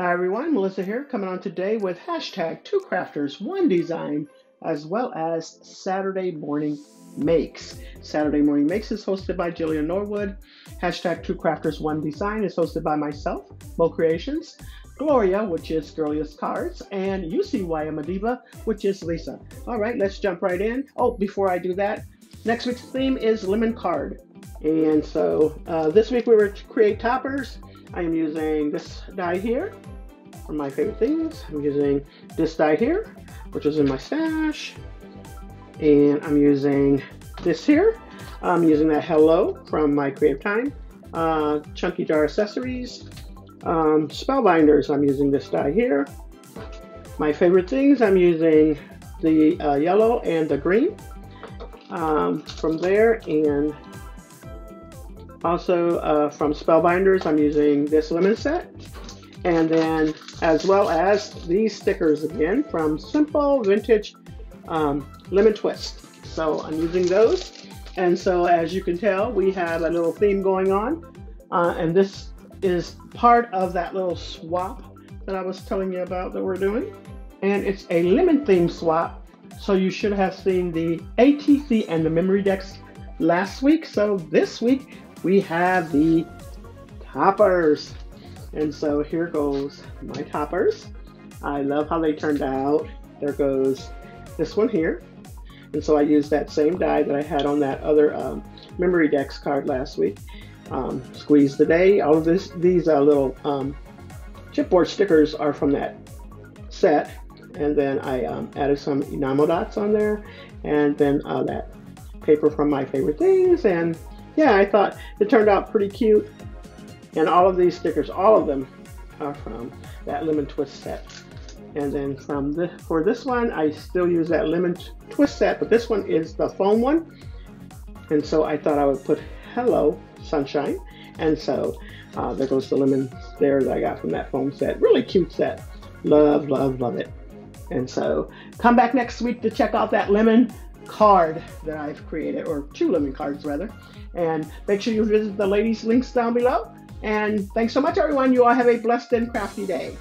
Hi everyone, Melissa here, coming on today with hashtag 2crafters1design, as well as Saturday Morning Makes. Saturday Morning Makes is hosted by Jillian Norwood. Hashtag 2crafters1design is hosted by myself, Mo Creations, Gloria, which is Girliest Cards, and You See Why I'm a Diva, which is Lisa. All right, let's jump right in. Oh, before I do that, next week's theme is Lemon Card. And so this week we were to create toppers. I am using this die here from my favorite things. I'm using this die here, which is in my stash. And I'm using this here. I'm using that Hello from my Creative Time. Chunky Jar Accessories. Spellbinders, I'm using this die here. My favorite things, I'm using the yellow and the green from there. And also from Spellbinders, I'm using this lemon set. And then as well as these stickers again from Simple Vintage Lemon Twist. So I'm using those. And so as you can tell, we have a little theme going on. And this is part of that little swap that I was telling you about that we're doing. And it's a lemon theme swap. So you should have seen the ATC and the memory decks last week. So this week we have the toppers. And so here goes my toppers. I love how they turned out. There goes this one here. And so I used that same die that I had on that other memory decks card last week. Squeeze the day. All of these little chipboard stickers are from that set. And then I added some enamel dots on there. And then that paper from my favorite things. And yeah, I thought it turned out pretty cute. And all of these stickers, all of them are from that lemon twist set. And then for this one, I still use that lemon twist set, but this one is the foam one. And so I thought I would put Hello Sunshine. And so there goes the lemon there that I got from that foam set. Really cute set. Love, love, love it. And so come back next week to check out that lemon card that I've created, or 2 lemon cards rather. And make sure you visit the ladies' links down below. And thanks so much, everyone. You all have a blessed and crafty day.